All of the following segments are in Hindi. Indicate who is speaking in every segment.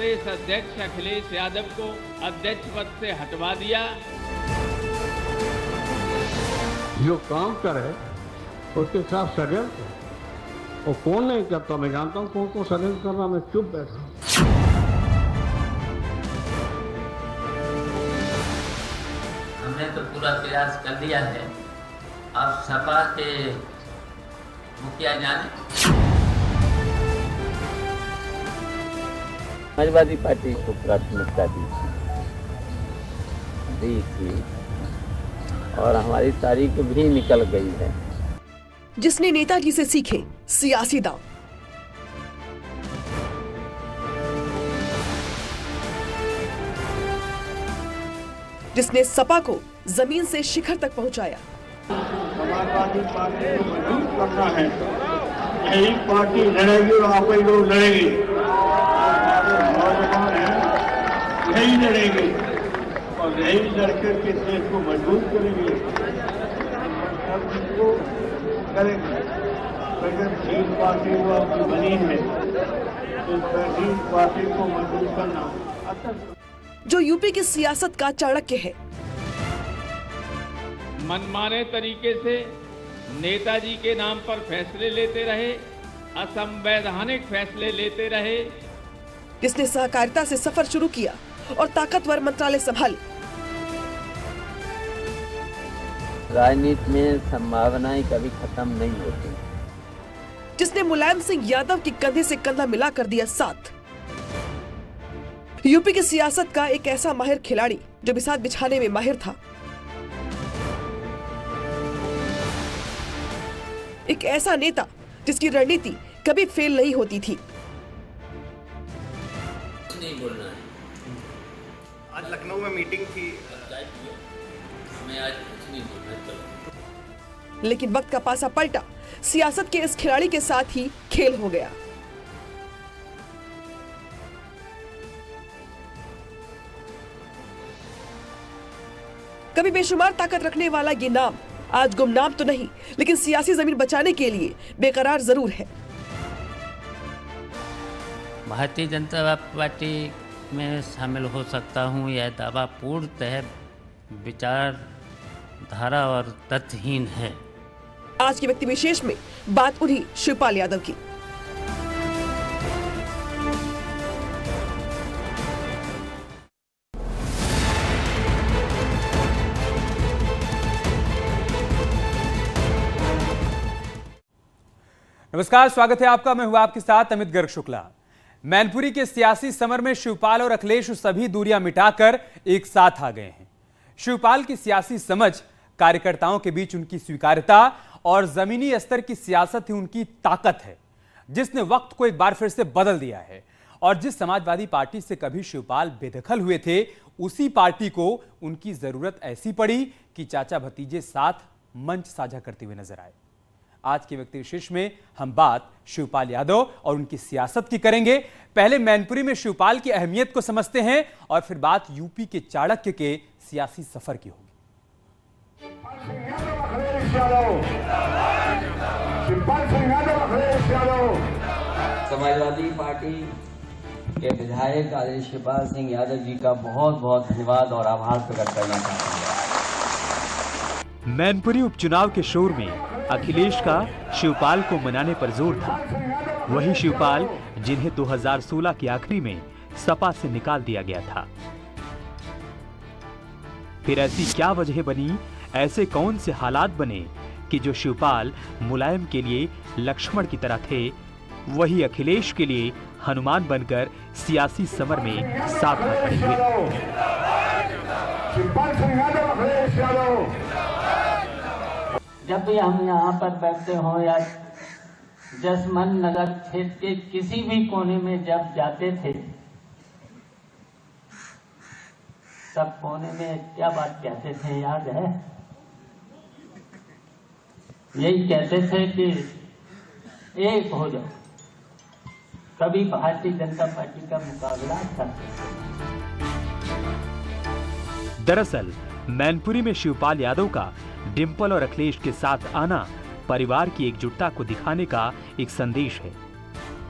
Speaker 1: प्रदेश अध्यक्ष अखिलेश यादव को अध्यक्ष पद से हटवा दिया।
Speaker 2: जो काम करे उसके साथ षड्यंत्र, और कौन नहीं करता मैं जानता हूँ कौन को षड्यंत्र कर रहा, मैं चुप बैठा।
Speaker 3: हमने तो पूरा प्रयास कर लिया है, अब सपा के मुखिया जाने।
Speaker 4: समाजवादी पार्टी को प्राथमिकता दी थी और हमारी तारीख भी निकल गई है।
Speaker 5: जिसने नेताजी से सीखे सियासी दांव, जिसने सपा को जमीन से शिखर तक पहुंचाया।
Speaker 2: समाजवादी पार्टी को मजबूत करना है, यही पार्टी लड़ेगी और आप ही लोग लड़ेंगे, नौजवान हैं यही लड़ेंगे और यही लड़कर के देश को मजबूत करेंगे, सबको करेंगे। अगर तीन पार्टी वो आपकी बनी है तो तीन पार्टी को मजबूत करना।
Speaker 5: जो यूपी की सियासत का चाणक्य है,
Speaker 1: मनमाने तरीके से नेताजी के नाम पर फैसले लेते रहे, असंवैधानिक फैसले लेते रहे,
Speaker 5: जिसने सहकारिता से सफर शुरू किया और ताकतवर मंत्रालय संभाली।
Speaker 4: राजनीति में संभावनाएं कभी खत्म नहीं होती।
Speaker 5: जिसने मुलायम सिंह यादव की कंधे से कंधा मिलाकर दिया साथ। यूपी की सियासत का एक ऐसा माहिर खिलाड़ी जो बिसात बिछाने में माहिर था, एक ऐसा नेता जिसकी रणनीति कभी फेल नहीं होती थी।
Speaker 3: नहीं बोलना है।
Speaker 6: आज लखनऊ में मीटिंग थी,
Speaker 3: मैं आज कुछ नहीं बोलना।
Speaker 5: लेकिन वक्त का पासा पलटा, सियासत के इस खिलाड़ी के साथ ही खेल हो गया। कभी बेशुमार ताकत रखने वाला ये नाम आज गुमनाम तो नहीं, लेकिन सियासी जमीन बचाने के लिए बेकरार जरूर है।
Speaker 3: भारतीय जनता पार्टी में शामिल हो सकता हूं, यह दावा पूर्णतः विचारधारा और तथ्यहीन है।
Speaker 5: आज के व्यक्ति विशेष में बात उन्हीं शिवपाल यादव की।
Speaker 7: नमस्कार, स्वागत है आपका। मैं हूं आपके साथ अमित गर्ग शुक्ला। मैनपुरी के सियासी समर में शिवपाल और अखिलेश सभी दूरियां मिटाकर एक साथ आ गए हैं। शिवपाल की सियासी समझ, कार्यकर्ताओं के बीच उनकी स्वीकार्यता और जमीनी स्तर की सियासत ही उनकी ताकत है, जिसने वक्त को एक बार फिर से बदल दिया है। और जिस समाजवादी पार्टी से कभी शिवपाल बेदखल हुए थे, उसी पार्टी को उनकी जरूरत ऐसी पड़ी कि चाचा भतीजे साथ मंच साझा करते हुए नजर आए। आज के व्यक्ति विशेष में हम बात शिवपाल यादव और उनकी सियासत की करेंगे। पहले मैनपुरी में शिवपाल की अहमियत को समझते हैं और फिर बात यूपी के चाणक्य के सियासी सफर की होगी।
Speaker 4: समाजवादी पार्टी के विधायक आदरणीय शिवपाल सिंह यादव जी का बहुत बहुत धन्यवाद और आभार प्रकट करना चाहता हूँ।
Speaker 8: मैनपुरी उपचुनाव के शोर में अखिलेश का शिवपाल को मनाने पर जोर था। वही शिवपाल जिन्हें 2016 के आखिरी में सपा से निकाल दिया गया था। फिर ऐसी क्या वजह बनी, ऐसे कौन से हालात बने कि जो शिवपाल मुलायम के लिए लक्ष्मण की तरह थे, वही अखिलेश के लिए हनुमान बनकर सियासी समर में साथ आ खड़े हुए।
Speaker 4: जब भी हम यहाँ पर बैठते हो या जसमन नगर क्षेत्र के किसी भी कोने में जब जाते थे, सब कोने में क्या बात कहते थे याद है? यही कहते थे कि एक हो जाओ, कभी भारतीय जनता पार्टी का मुकाबला था।
Speaker 8: दरअसल मैनपुरी में शिवपाल यादव का डिंपल और अखिलेश के साथ आना परिवार की एकजुटता को दिखाने का एक संदेश है।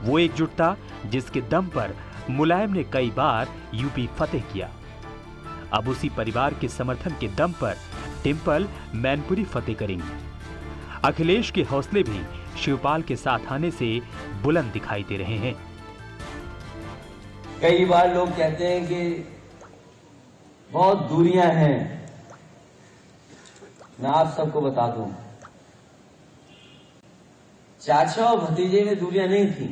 Speaker 8: वो एकजुटता जिसके दम पर मुलायम ने कई बार यूपी फतेह किया। अब उसी परिवार के समर्थन के दम पर डिंपल मैनपुरी फतेह करेंगी। अखिलेश के हौसले भी शिवपाल के साथ आने से बुलंद दिखाई दे रहे हैं।
Speaker 4: कई बार लोग कहते हैं कि बहुत दूरियां हैं। मैं आप सबको बता दूं, चाचा और भतीजे में दूरियां नहीं थी,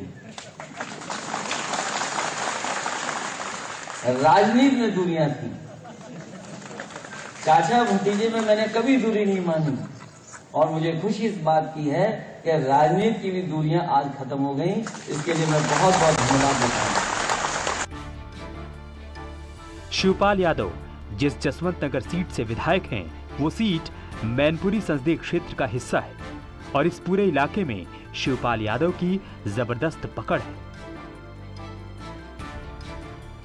Speaker 4: राजनीति में दूरियां थी। चाचा भतीजे में मैंने कभी दूरी नहीं मानी और मुझे खुशी इस बात की है कि राजनीति की भी दूरियां आज खत्म हो गई। इसके लिए मैं बहुत बहुत धन्यवाद देता हूं।
Speaker 8: शिवपाल यादव जिस जसवंत नगर सीट से विधायक हैं, वो सीट मैनपुरी संसदीय क्षेत्र का हिस्सा है और इस पूरे इलाके में शिवपाल यादव की जबरदस्त पकड़ है।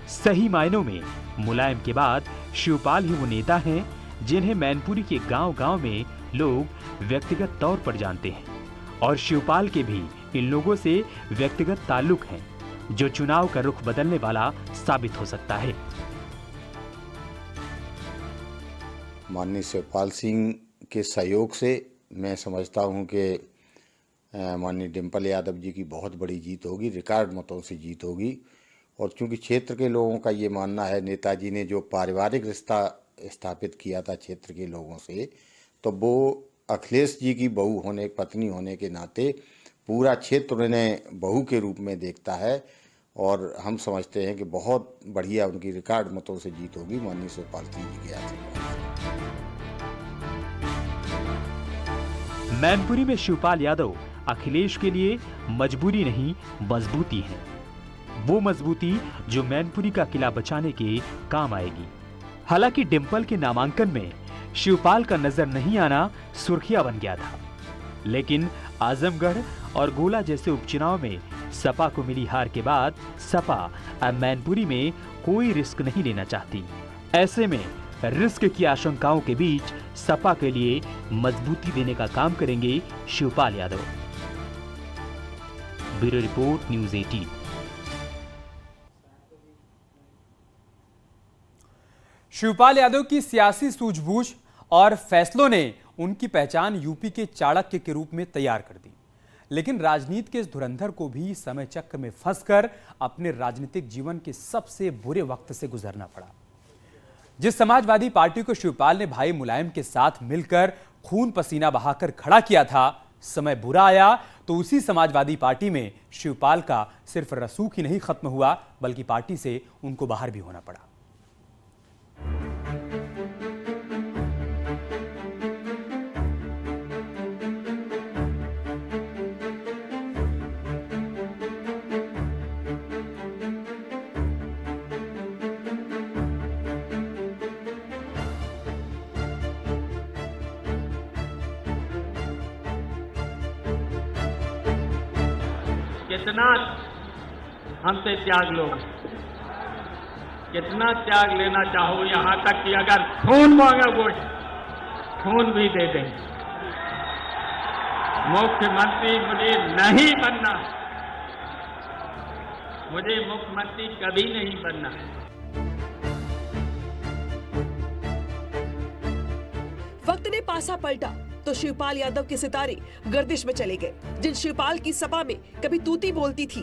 Speaker 8: सही मायनों में मुलायम के बाद शिवपाल ही वो नेता हैं जिन्हें मैनपुरी के गांव-गांव में लोग व्यक्तिगत तौर पर जानते हैं और शिवपाल के भी इन लोगों से व्यक्तिगत ताल्लुक हैं, जो चुनाव का रुख बदलने वाला साबित हो सकता है।
Speaker 9: माननीय शिवपाल सिंह के सहयोग से मैं समझता हूं कि माननीय डिंपल यादव जी की बहुत बड़ी जीत होगी, रिकॉर्ड मतों से जीत होगी। और चूंकि क्षेत्र के लोगों का ये मानना है, नेताजी ने जो पारिवारिक रिश्ता स्थापित किया था क्षेत्र के लोगों से, तो वो अखिलेश जी की बहू होने, पत्नी होने के नाते पूरा क्षेत्र उन्हें बहू के रूप में देखता है और हम समझते हैं कि बहुत बढ़िया उनकी रिकॉर्ड मतों से जीत होगी माननीय शिवपाल सिंह जी के आशीर्वाद।
Speaker 8: मैनपुरी में शिवपाल यादव अखिलेश के लिए मजबूरी नहीं, मजबूती है। वो मजबूती जो मैनपुरी का किला बचाने के काम आएगी। हालांकि डिंपल के नामांकन में शिवपाल का नजर नहीं आना सुर्खियां बन गया था, लेकिन आजमगढ़ और गोला जैसे उपचुनाव में सपा को मिली हार के बाद सपा अब मैनपुरी में कोई रिस्क नहीं लेना चाहती। ऐसे में रिस्क की आशंकाओं के बीच सपा के लिए मजबूती देने का काम करेंगे Shivpal Yadav. Bureau report, news 18।
Speaker 7: Shivpal Yadav की सियासी सूझबूझ और फैसलों ने उनकी पहचान यूपी के चाणक्य के रूप में तैयार कर दी, लेकिन राजनीति के इस धुरंधर को भी समय चक्र में फंसकर अपने राजनीतिक जीवन के सबसे बुरे वक्त से गुजरना पड़ा। जिस समाजवादी पार्टी को शिवपाल ने भाई मुलायम के साथ मिलकर खून पसीना बहाकर खड़ा किया था, समय बुरा आया तो उसी समाजवादी पार्टी में शिवपाल का सिर्फ रसूख ही नहीं खत्म हुआ, बल्कि पार्टी से उनको बाहर भी होना पड़ा।
Speaker 1: कितना हमसे त्याग लोगे, कितना त्याग लेना चाहो, यहां तक कि अगर खून मांगे वो खून भी दे दें। मुख्यमंत्री मुझे नहीं बनना, मुझे मुख्यमंत्री कभी नहीं बनना।
Speaker 5: वक्त ने पासा पलटा तो शिवपाल यादव के सितारे गर्दिश में चले गए। जिन शिवपाल की सभा में कभी तूती बोलती थी,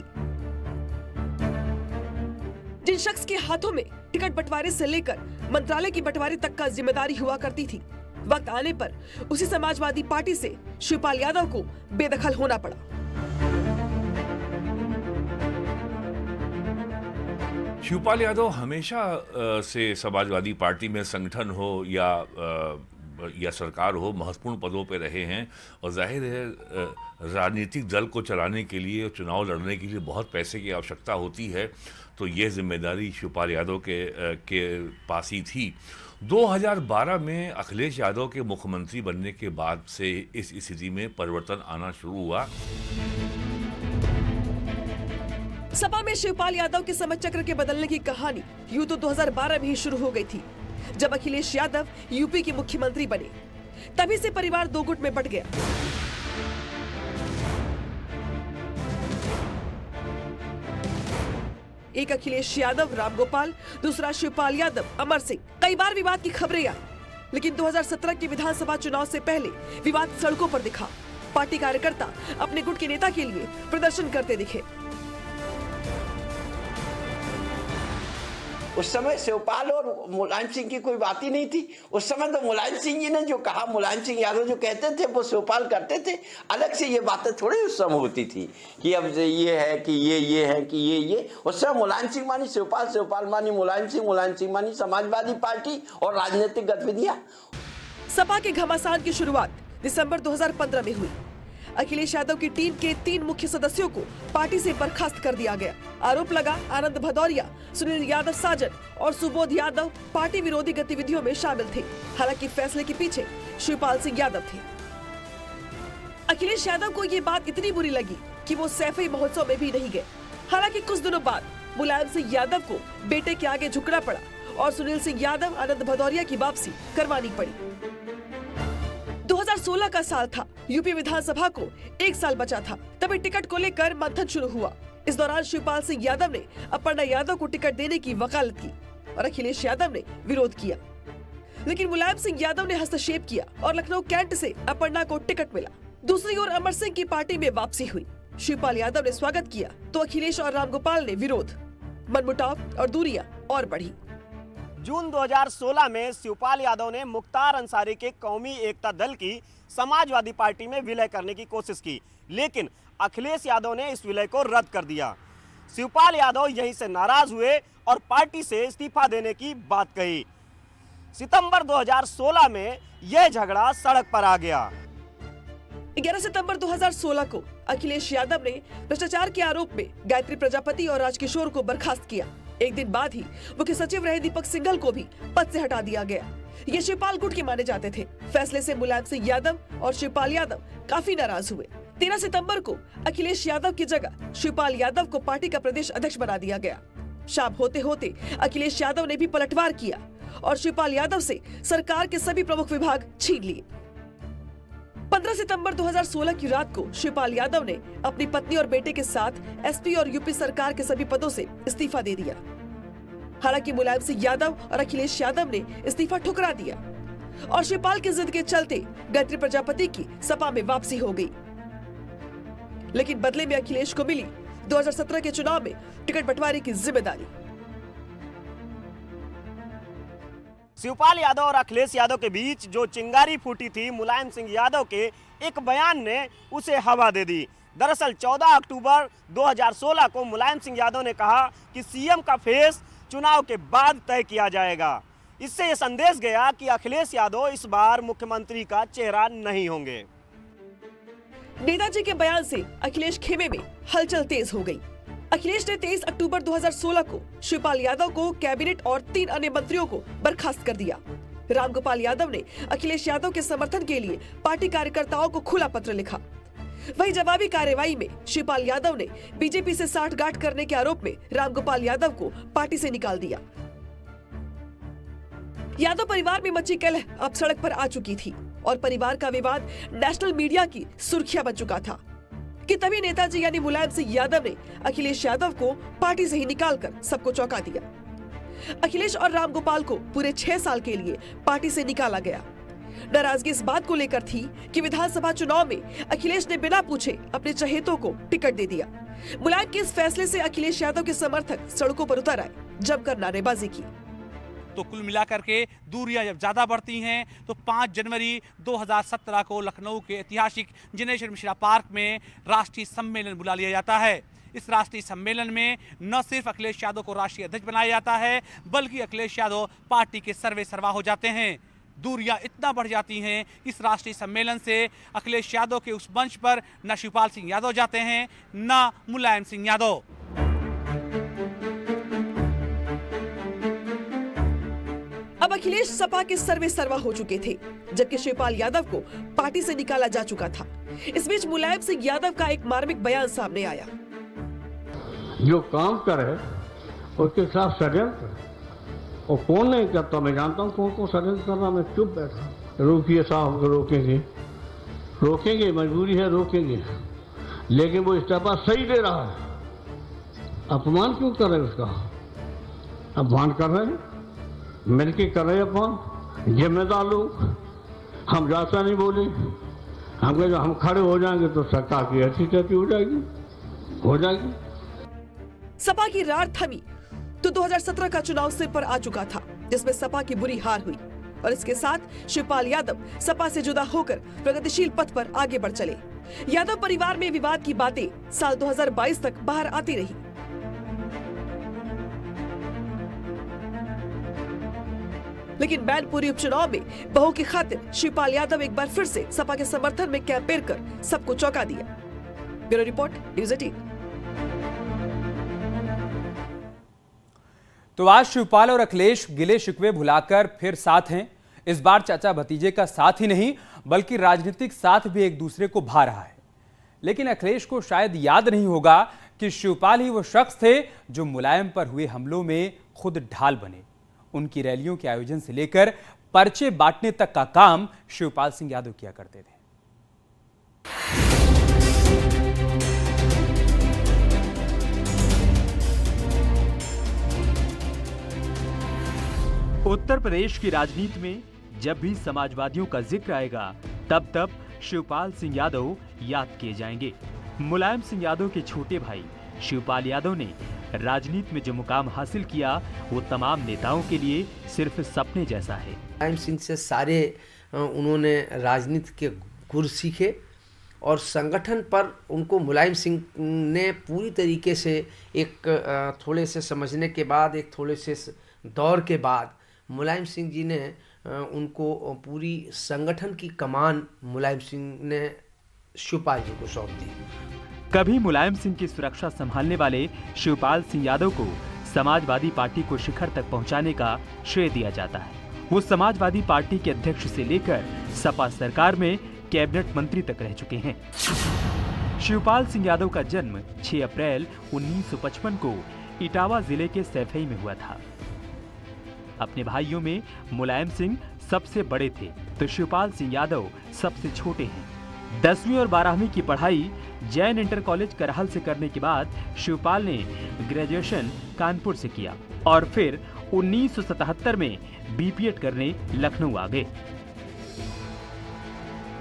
Speaker 5: जिन शख्स के हाथों में टिकट बंटवारे से लेकर मंत्रालय की बंटवारे तक का जिम्मेदारी हुआ करती थी, वक्त आने पर उसी समाजवादी पार्टी से शिवपाल यादव को बेदखल होना पड़ा।
Speaker 10: शिवपाल यादव हमेशा से समाजवादी पार्टी में संगठन हो या सरकार हो, महत्वपूर्ण पदों पर रहे हैं और जाहिर है राजनीतिक दल को चलाने के लिए, चुनाव लड़ने के लिए बहुत पैसे की आवश्यकता होती है, तो यह जिम्मेदारी शिवपाल यादव के पास ही थी। 2012 में अखिलेश यादव के मुख्यमंत्री बनने के बाद से इस स्थिति में परिवर्तन आना शुरू हुआ।
Speaker 5: सपा में शिवपाल यादव के समचक्र के बदलने की कहानी यूं तो 2012 में ही शुरू हो गई थी, जब अखिलेश यादव यूपी के मुख्यमंत्री बने। तभी से परिवार दो गुट में बंट गया। एक अखिलेश यादव रामगोपाल, दूसरा शिवपाल यादव अमर सिंह। कई बार विवाद की खबरें आई, लेकिन 2017 के विधानसभा चुनाव से पहले विवाद सड़कों पर दिखा। पार्टी कार्यकर्ता अपने गुट के नेता के लिए प्रदर्शन करते दिखे।
Speaker 11: उस समय शिवपाल और मुलायम सिंह की कोई बात ही नहीं थी। उस समय तो मुलायम सिंह जी ने जो कहा, मुलायम सिंह यादव जो कहते थे वो शिवपाल करते थे। अलग से ये बातें थोड़ी उस समय होती थी कि अब ये है कि ये है कि ये। उस समय मुलायम सिंह मानी शिवपाल, शिवपाल मानी मुलायम सिंह मानी समाजवादी पार्टी और राजनीतिक गतिविधियां।
Speaker 5: सपा के घमासान की शुरुआत दिसंबर 2015 में हुई। अखिलेश यादव की टीम के 3 मुख्य सदस्यों को पार्टी से बर्खास्त कर दिया गया। आरोप लगा आनंद भदौरिया, सुनील यादव साजन और सुबोध यादव पार्टी विरोधी गतिविधियों में शामिल थे। हालांकि फैसले के पीछे शिवपाल सिंह यादव थे। अखिलेश यादव को ये बात इतनी बुरी लगी कि वो सैफई महोत्सव में भी नहीं गए। हालांकि कुछ दिनों बाद मुलायम सिंह यादव को बेटे के आगे झुकना पड़ा और सुनील सिंह यादव, आनंद भदौरिया की वापसी करवानी पड़ी। 2016 का साल था। यूपी विधानसभा को 1 साल बचा था। तभी टिकट को लेकर मंथन शुरू हुआ। इस दौरान शिवपाल सिंह यादव ने अपर्णा यादव को टिकट देने की वकालत की और अखिलेश यादव ने विरोध किया। लेकिन मुलायम सिंह यादव ने हस्तक्षेप किया और लखनऊ कैंट से अपर्णा को टिकट मिला। दूसरी ओर अमर सिंह की पार्टी में वापसी हुई। शिवपाल यादव ने स्वागत किया तो अखिलेश और रामगोपाल ने विरोध। मनमुटाव और दूरियां और बढ़ी।
Speaker 6: जून 2016 में शिवपाल यादव ने मुख्तार अंसारी के कौमी एकता दल की समाजवादी पार्टी में विलय करने की कोशिश की, लेकिन अखिलेश यादव ने इस विलय को रद्द कर दिया। शिवपाल यादव यहीं से नाराज हुए और पार्टी से इस्तीफा देने की बात कही। सितंबर 2016 में यह झगड़ा सड़क पर आ गया।
Speaker 5: 11 सितंबर 2016 को अखिलेश यादव ने भ्रष्टाचार के आरोप में गायत्री प्रजापति और राजकिशोर को बर्खास्त किया। एक दिन बाद ही मुख्य सचिव रहे दीपक सिंघल को भी पद से हटा दिया गया। ये शिवपाल गुट के माने जाते थे। फैसले से मुलायम सिंह यादव और शिवपाल यादव काफी नाराज हुए। 13 सितंबर को अखिलेश यादव की जगह शिवपाल यादव को पार्टी का प्रदेश अध्यक्ष बना दिया गया। शाम होते होते अखिलेश यादव ने भी पलटवार किया और शिवपाल यादव से सरकार के सभी प्रमुख विभाग छीन लिए। 15 सितंबर 2016 की रात को शिवपाल यादव ने अपनी पत्नी और बेटे के साथ एसपी और यूपी सरकार के सभी पदों से इस्तीफा दे दिया। हालांकि मुलायम सिंह यादव और अखिलेश यादव ने इस्तीफा ठुकरा दिया और शिवपाल की जिद के चलते गायत्री प्रजापति की सपा में वापसी हो गई। लेकिन बदले में अखिलेश को मिली 2017 के चुनाव में टिकट बंटवारे की जिम्मेदारी।
Speaker 6: शिवपाल यादव और अखिलेश यादव के बीच जो चिंगारी फूटी थी, मुलायम सिंह यादव के एक बयान ने उसे हवा दे दी। दरअसल 14 अक्टूबर 2016 को मुलायम सिंह यादव ने कहा कि सीएम का फेस चुनाव के बाद तय किया जाएगा। इससे यह संदेश गया कि अखिलेश यादव इस बार मुख्यमंत्री का चेहरा नहीं होंगे।
Speaker 5: नेताजी के बयान से अखिलेश खेमे में हलचल तेज हो गई। अखिलेश ने 23 अक्टूबर 2016 को शिवपाल यादव को कैबिनेट और 3 अन्य मंत्रियों को बर्खास्त कर दिया। रामगोपाल यादव ने अखिलेश यादव के समर्थन के लिए पार्टी कार्यकर्ताओं को खुला पत्र लिखा। वही जवाबी कार्रवाई में शिवपाल यादव ने बीजेपी से साठगांठ करने के आरोप में रामगोपाल यादव को पार्टी से निकाल दिया। यादव परिवार में मची कलह अब सड़क पर आ चुकी थी और परिवार का विवाद नेशनल मीडिया की सुर्खियां बन चुका था कि तभी नेताजी यानी मुलायम सिंह यादव ने अखिलेश यादव को पार्टी से ही निकालकर सबको चौंका दिया। अखिलेश और रामगोपाल को पूरे 6 साल के लिए पार्टी से निकाला गया। नाराजगी इस बात को लेकर थी कि विधानसभा चुनाव में अखिलेश ने बिना पूछे अपने चहेतों को टिकट दे दिया। मुलायम के इस फैसले से अखिलेश यादव के समर्थक सड़कों पर उतर आए, जमकर नारेबाजी की।
Speaker 12: तो कुल मिलाकर के दूरियां जब ज्यादा बढ़ती हैं तो 5 जनवरी 2017 को लखनऊ के ऐतिहासिक जिनेश्वर मिश्रा पार्क में राष्ट्रीय सम्मेलन बुला लिया जाता है। इस राष्ट्रीय सम्मेलन में न सिर्फ अखिलेश यादव को राष्ट्रीय अध्यक्ष बनाया जाता है, बल्कि अखिलेश यादव पार्टी के सर्वे सर्वा हो जाते हैं। दूरियां इतना बढ़ जाती हैं, इस राष्ट्रीय सम्मेलन से अखिलेश यादव के उस मंच पर न शिवपाल सिंह यादव जाते हैं, न मुलायम सिंह यादव।
Speaker 5: अब अखिलेश सपा के सर्वे सर्वा हो चुके थे, जबकि शिवपाल यादव को पार्टी से निकाला जा चुका था। इस बीच मुलायम सिंह यादव का एक मार्मिक बयान सामने आया।
Speaker 2: जो काम करे उसके खिलाफ षड्यंत्र, और कौन नहीं करता मैं जानता हूँ कौन षड्यंत्र करना। मैं चुप बैठा। रोकिए साहब को, रोकेंगे, मजबूरी है रोकेंगे, लेकिन वो इस्तीफा सही दे रहा है। अपमान क्यों करे उसका? अपमान कर रहे हैं, मिलके कर रहे अपमान, जिम्मेदार लोग। हम ज्यादा नहीं बोले, हम कहे हम खड़े हो जाएंगे तो सरकार की ऐसी तैसी हो जाएगी।
Speaker 5: सपा की रार थमी तो 2017 का चुनाव सिर पर आ चुका था, जिसमें सपा की बुरी हार हुई और इसके साथ शिवपाल यादव सपा से जुदा होकर प्रगतिशील पथ पर आगे बढ़ चले। यादव परिवार में विवाद की बातें साल 2022 तक बाहर आती रही। लेकिन मैनपुरी उपचुनाव में बहू की खातिर शिवपाल यादव एक बार फिर से सपा के समर्थन में कैंपेन कर सबको चौंका दिया। Bureau report, news 18।
Speaker 7: तो आज शिवपाल और अखिलेश गिले शिकवे भुलाकर फिर साथ हैं। इस बार चाचा भतीजे का साथ ही नहीं बल्कि राजनीतिक साथ भी एक दूसरे को भा रहा है। लेकिन अखिलेश को शायद याद नहीं होगा कि शिवपाल ही वो शख्स थे जो मुलायम पर हुए हमलों में खुद ढाल बने। उनकी रैलियों के आयोजन से लेकर पर्चे बांटने तक का काम शिवपाल सिंह यादव किया करते थे।
Speaker 8: उत्तर प्रदेश की राजनीति में जब भी समाजवादियों का जिक्र आएगा तब शिवपाल सिंह यादव याद किए जाएंगे। मुलायम सिंह यादव के छोटे भाई शिवपाल यादव ने राजनीति में जो मुकाम हासिल किया वो तमाम नेताओं के लिए सिर्फ सपने जैसा है।
Speaker 13: मुलायम सिंह से सारे उन्होंने राजनीति के गुर सीखे और संगठन पर उनको मुलायम सिंह ने पूरी तरीके से एक थोड़े से समझने के बाद, एक थोड़े से दौर के बाद मुलायम सिंह जी ने उनको पूरी संगठन की कमान मुलायम सिंह ने शिवपाल जी को सौंप दी।
Speaker 8: कभी मुलायम सिंह की सुरक्षा संभालने वाले शिवपाल सिंह यादव को समाजवादी पार्टी को शिखर तक पहुंचाने का श्रेय दिया जाता है। वो समाजवादी पार्टी के अध्यक्ष से लेकर सपा सरकार में कैबिनेट मंत्री तक रह चुके हैं। शिवपाल सिंह यादव का जन्म 6 अप्रैल 1955 को इटावा जिले के सैफई में हुआ था। अपने भाइयों में मुलायम सिंह सबसे बड़े थे तो शिवपाल सिंह यादव सबसे छोटे हैं। 10वीं और 12वीं की पढ़ाई जैन इंटर कॉलेज करहल से करने के बाद शिवपाल ने ग्रेजुएशन कानपुर से किया और फिर 1977 में बीपीएड करने लखनऊ आ गए।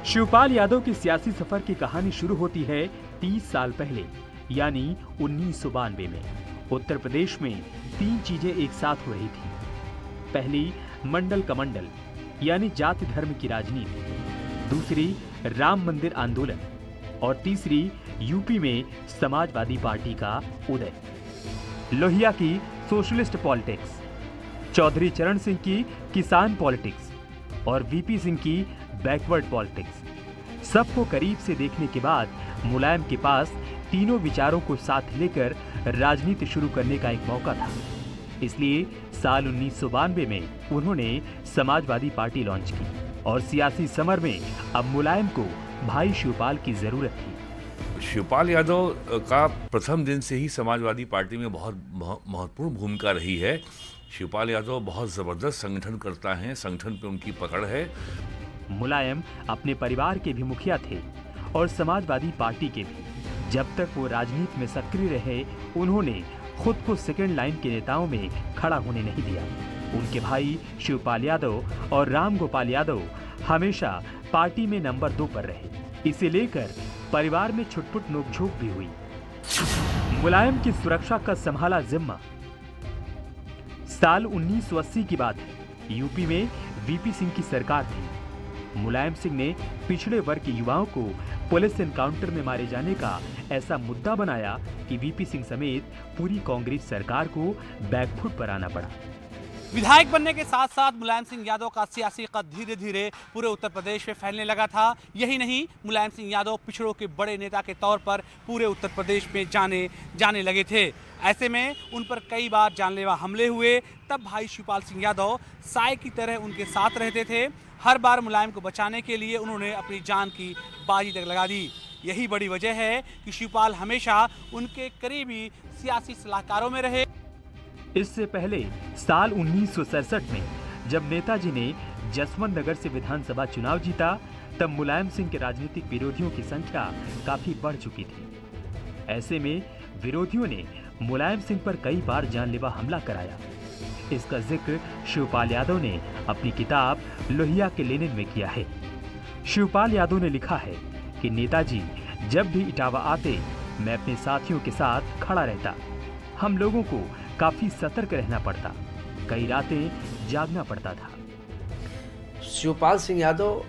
Speaker 8: शिवपाल यादव की सियासी सफर की कहानी शुरू होती है 30 साल पहले यानी 1992 में। उत्तर प्रदेश में 3 चीजें एक साथ हो रही थी। पहली मंडल कमंडल यानी जाति धर्म की राजनीति, दूसरी राम मंदिर आंदोलन और तीसरी यूपी में समाजवादी पार्टी का उदय। लोहिया की सोशलिस्ट पॉलिटिक्स, चौधरी चरण सिंह की किसान पॉलिटिक्स और वीपी सिंह की बैकवर्ड पॉलिटिक्स। सबको करीब से देखने के बाद मुलायम के पास तीनों विचारों को साथ लेकर राजनीति शुरू करने का एक मौका था। इसलिए साल 1992 में उन्होंने समाजवादी पार्टी लॉन्च की और सियासी समर में अब मुलायम को भाई शिवपाल की जरूरत थी।
Speaker 10: शिवपाल यादव का प्रथम दिन से ही समाजवादी पार्टी में बहुत महत्वपूर्ण भूमिका रही है। शिवपाल यादव बहुत जबरदस्त संगठन करता है, संगठन पे उनकी पकड़ है।
Speaker 8: मुलायम अपने परिवार के भी मुखिया थे और समाजवादी पार्टी के भी। जब तक वो राजनीति में सक्रिय रहे उन्होंने खुद को सेकेंड लाइन के नेताओं में खड़ा होने नहीं दिया। उनके भाई शिवपाल यादव और राम गोपाल यादव हमेशा पार्टी में नंबर 2 पर रहे। इसे लेकर परिवार में छुटपुट नोकझोंक भी हुई। मुलायम की सुरक्षा का संभाला जिम्मा। साल 1980 की बात है। यूपी में वीपी सिंह की सरकार थी। मुलायम सिंह ने पिछड़े वर्ग के युवाओं को पुलिस एनकाउंटर में मारे जाने का ऐसा मुद्दा बनाया कि वीपी सिंह समेत पूरी कांग्रेस सरकार को बैकफुट पर आना पड़ा।
Speaker 12: विधायक बनने के साथ साथ मुलायम सिंह यादव का सियासी कद धीरे धीरे पूरे उत्तर प्रदेश में फैलने लगा था। यही नहीं, मुलायम सिंह यादव पिछड़ों के बड़े नेता के तौर पर पूरे उत्तर प्रदेश में जाने लगे थे। ऐसे में उन पर कई बार जानलेवा हमले हुए। तब भाई शिवपाल सिंह यादव साय की तरह उनके साथ रहते थे। हर बार मुलायम को बचाने के लिए उन्होंने अपनी जान की बाजी तक लगा दी। यही बड़ी वजह है कि शिवपाल हमेशा उनके करीबी सियासी सलाहकारों में रहे।
Speaker 8: इससे पहले साल 1967 में जब नेताजी ने जसवंत नगर से विधानसभा चुनाव जीता तब मुलायम सिंह के राजनीतिक विरोधियों की संख्या काफी बढ़ चुकी थी। ऐसे में विरोधियों ने मुलायम सिंह पर कई बार जानलेवा हमला कराया। इसका जिक्र शिवपाल यादव ने अपनी किताब लोहिया के लेनिन में किया है। शिवपाल यादव ने लिखा है कि नेताजी जब भी इटावा आते, मैं अपने साथियों के साथ खड़ा रहता। हम लोगों को काफी सतर्क रहना पड़ता, कई रातें जागना पड़ता था।
Speaker 13: शिवपाल सिंह यादव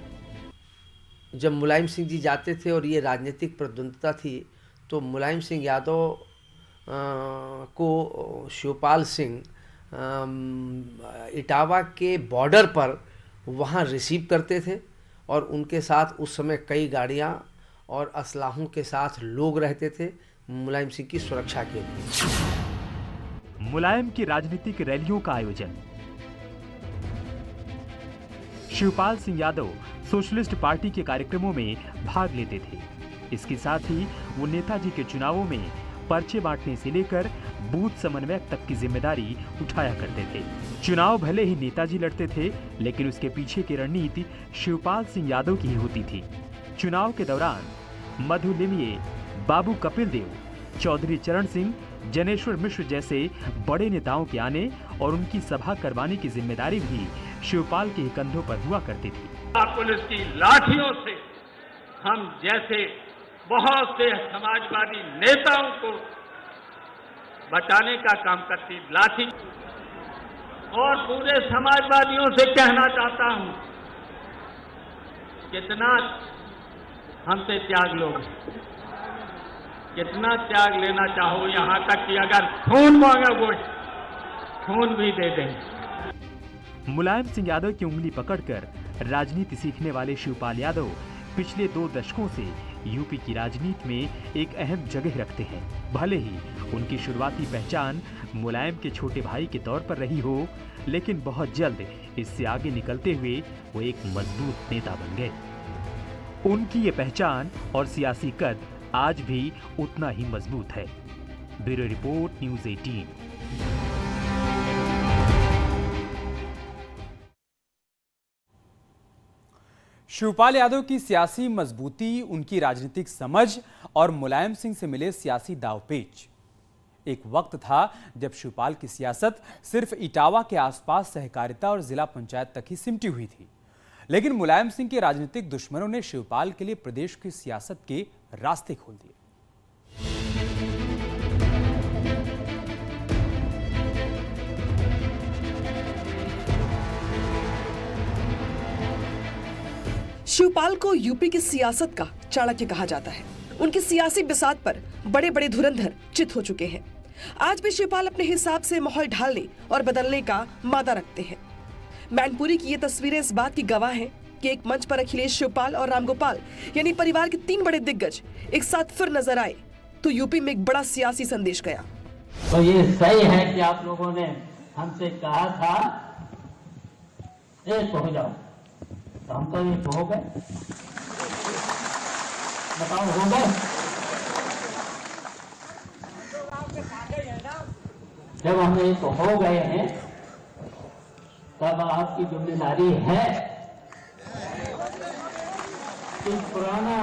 Speaker 13: जब मुलायम सिंह जी जाते थे और ये राजनीतिक प्रतिद्वंद्विता थी, तो मुलायम सिंह यादव को शिवपाल सिंह इटावा के बॉर्डर पर वहाँ रिसीव करते थे और उनके साथ उस समय कई गाड़ियाँ और असलाहों के साथ लोग रहते थे मुलायम सिंह की सुरक्षा के लिए।
Speaker 8: मुलायम की राजनीतिक रैलियों का आयोजन। शिवपाल सिंह यादव सोशलिस्ट पार्टी के कार्यक्रमों में भाग लेते थे। इसके साथ ही वो नेताजी के चुनावों में पर्चे बांटने से लेकर बूथ समन्वयक तक की जिम्मेदारी उठाया करते थे। चुनाव भले ही नेताजी लड़ते थे, लेकिन उसके पीछे की रणनीति शिवपाल सिंह यादव की ही होती थी। चुनाव के दौरान मधु लिमिये, बाबू कपिल देव, चौधरी चरण सिंह, जनेश्वर मिश्र जैसे बड़े नेताओं के आने और उनकी सभा करवाने की जिम्मेदारी भी शिवपाल के ही कंधों पर हुआ करती थी।
Speaker 1: पुलिस की लाठियों से हम जैसे बहुत से समाजवादी नेताओं को बचाने का काम करती लाठी। और पूरे समाजवादियों से कहना चाहता हूं, कितना हमसे त्याग लोगे, कितना त्याग लेना चाहो, यहां तक कि अगर खून मांगोगे खून भी दे देंगे।
Speaker 8: मुलायम सिंह यादव की उंगली पकड़कर राजनीति सीखने वाले शिवपाल यादव पिछले 2 दशकों से यूपी की राजनीति में एक अहम जगह रखते हैं। भले ही उनकी शुरुआती पहचान मुलायम के छोटे भाई के तौर पर रही हो, लेकिन बहुत जल्द इससे आगे निकलते हुए वो एक मजबूत नेता बन गए। उनकी ये पहचान और सियासी कद आज भी उतना ही मजबूत है। Bureau report, news 18।
Speaker 7: Shivpal Yadav की सियासी मजबूती, उनकी राजनीतिक समझ और मुलायम सिंह से मिले सियासी दावपेच। एक वक्त था जब शिवपाल की सियासत सिर्फ इटावा के आसपास सहकारिता और जिला पंचायत तक ही सिमटी हुई थी, लेकिन मुलायम सिंह के राजनीतिक दुश्मनों ने शिवपाल के लिए प्रदेश की सियासत के रास्ते खोल दिए।
Speaker 5: शिवपाल को यूपी की सियासत का चाणक्य कहा जाता है। उनकी सियासी बिसात पर बड़े बड़े धुरंधर चित हो चुके हैं। आज भी शिवपाल अपने हिसाब से माहौल ढालने और बदलने का मादा रखते हैं। मैनपुरी की ये तस्वीरें इस बात की गवाह हैं कि एक मंच पर अखिलेश, शिवपाल और रामगोपाल यानी परिवार के 3 बड़े दिग्गज एक साथ फिर नजर आए तो यूपी में एक बड़ा सियासी संदेश गया।
Speaker 14: तो ये सही है कि आप लोगों ने हमसे कहा था एक हो जाओ, तो हम तो एक हो गए। बताओ हो गए? जब हम एक हो गए हैं तब आपकी जिम्मेदारी है कि पुराना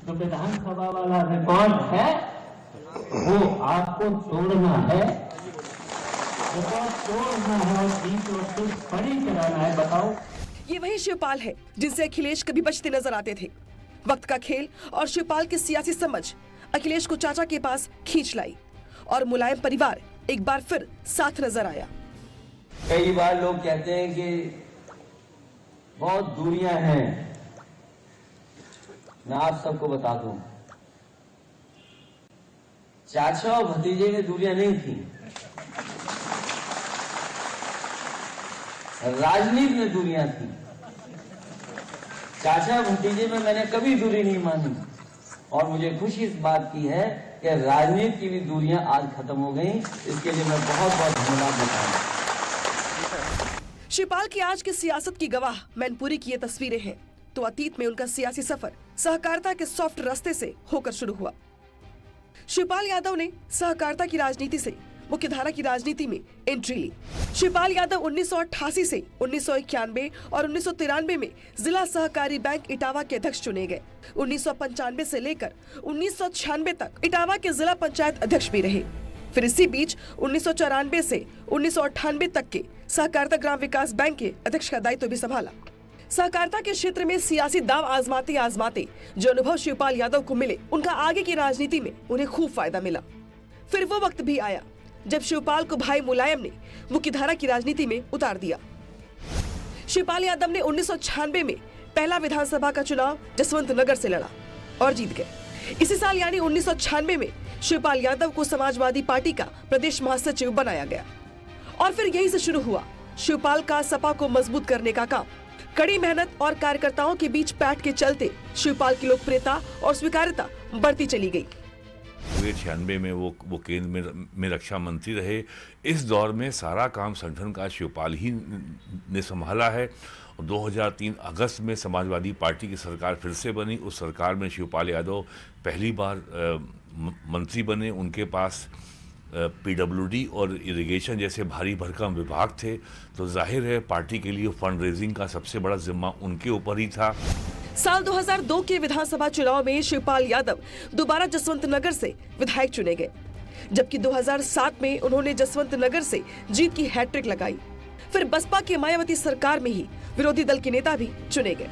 Speaker 14: जो विधानसभा वाला रिकॉर्ड है वो आपको तोड़ना है, रिकॉर्ड तोड़ना है और जीत और सिर्फ बड़ी कराना है। बताओ,
Speaker 5: ये वही शिवपाल है जिनसे अखिलेश कभी बचते नजर आते थे। वक्त का खेल और शिवपाल की सियासी समझ अखिलेश को चाचा के पास खींच लाई और मुलायम परिवार एक बार फिर साथ नजर आया।
Speaker 4: कई बार लोग कहते हैं कि बहुत दूरियां हैं। मैं आप सबको बता दूं, चाचा और भतीजे में दूरियां नहीं थी, राजनीति में दूरियां थी। चाचा भतीजे में मैंने कभी दूरी नहीं मानी और मुझे खुशी इस बात की है कि राजनीति की भी दूरियां आज खत्म हो गई। इसके लिए मैं बहुत बहुत धन्यवाद देता हूं।
Speaker 5: शिवपाल की आज की सियासत की गवाह मैनपुरी की ये तस्वीरें हैं, तो अतीत में उनका सियासी सफर सहकारिता के सॉफ्ट रास्ते से होकर शुरू हुआ। शिवपाल यादव ने सहकारिता की राजनीति से मुख्यधारा की राजनीति में एंट्री ली। शिवपाल यादव 1988 से 1991 और 1993 में जिला सहकारी बैंक इटावा के अध्यक्ष चुने गए। 1995 से लेकर 1996 तक इटावा के जिला पंचायत अध्यक्ष भी रहे। फिर इसी बीच 1994 से 1998 तक के सहकारिता ग्राम विकास बैंक के अध्यक्ष का दायित्व भी संभाला। सहकारिता के क्षेत्र में सियासी दांव आजमाते आजमाते जो अनुभव शिवपाल यादव को मिले, उनका आगे की राजनीति में उन्हें खूब फायदा मिला। फिर वो वक्त भी आया जब शिवपाल को भाई मुलायम ने मुख्यधारा की राजनीति में उतार दिया। शिवपाल यादव ने 1996 में पहला विधानसभा का चुनाव जसवंत नगर से लड़ा और जीत गए। इसी साल यानी 1996 में शिवपाल यादव को समाजवादी पार्टी का प्रदेश महासचिव बनाया गया और फिर यहीं से शुरू हुआ शिवपाल का सपा को मजबूत करने का काम। कड़ी मेहनत और कार्यकर्ताओं के बीच पैठ के चलते शिवपाल की लोकप्रियता और स्वीकार्यता बढ़ती चली गई।
Speaker 10: 96 में वो केंद्र में रक्षा मंत्री रहे। इस दौर में सारा काम संगठन का शिवपाल ही ने संभाला है। 2003 अगस्त में समाजवादी पार्टी की सरकार फिर से बनी। उस सरकार में शिवपाल यादव पहली बार मंत्री बने। उनके पास पीडब्ल्यूडी और इरिगेशन जैसे भारी भरकम विभाग थे, तो जाहिर है पार्टी के लिए फंड रेजिंग का सबसे बड़ा जिम्मा उनके ऊपर ही था।
Speaker 5: साल 2002 के विधानसभा चुनाव में शिवपाल यादव दोबारा जसवंत नगर से विधायक चुने गए, जबकि 2007 में उन्होंने जसवंत नगर से जीत की हैट्रिक लगाई। फिर बसपा की मायावती सरकार में ही विरोधी दल के नेता भी चुने गए।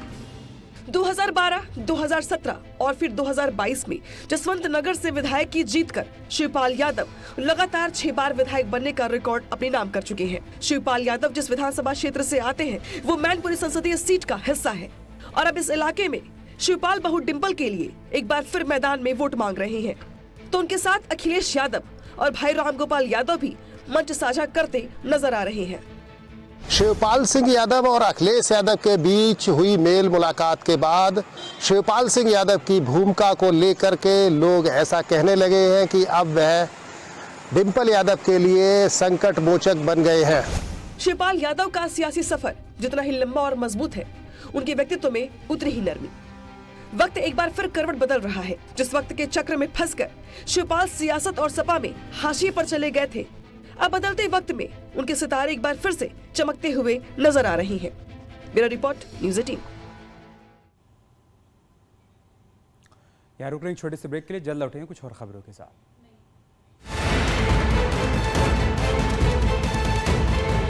Speaker 5: 2012, 2017 और फिर 2022 में जसवंत नगर से विधायक की जीत कर शिवपाल यादव लगातार 6 बार विधायक बनने का रिकॉर्ड अपने नाम कर चुके हैं। शिवपाल यादव जिस विधानसभा क्षेत्र से आते हैं वो मैनपुरी संसदीय सीट का हिस्सा है और अब इस इलाके में शिवपाल बहू डिंपल के लिए एक बार फिर मैदान में वोट मांग रहे हैं, तो उनके साथ अखिलेश यादव और भाई रामगोपाल यादव भी मंच साझा करते नजर आ रहे हैं।
Speaker 15: शिवपाल सिंह यादव और अखिलेश यादव के बीच हुई मेल मुलाकात के बाद शिवपाल सिंह यादव की भूमिका को लेकर के लोग ऐसा कहने लगे हैं कि अब वह डिंपल यादव के लिए संकट मोचक बन गए हैं।
Speaker 5: शिवपाल यादव का सियासी सफर जितना ही लंबा और मजबूत है, उनके व्यक्तित्व में उतनी ही नरमी। वक्त एक बार फिर करवट बदल रहा है। जिस वक्त के चक्र में फंसकर शिवपाल सियासत और सपा में हाशिए पर चले गए थे, अब बदलते वक्त में उनके सितारे एक बार फिर से चमकते हुए नजर आ रही हैं। Bureau report, news 18।
Speaker 7: यहाँ रुक रहे हैं छोटे से ब्रेक के लिए, जल्द लौटेंगे कुछ और खबरों के साथ।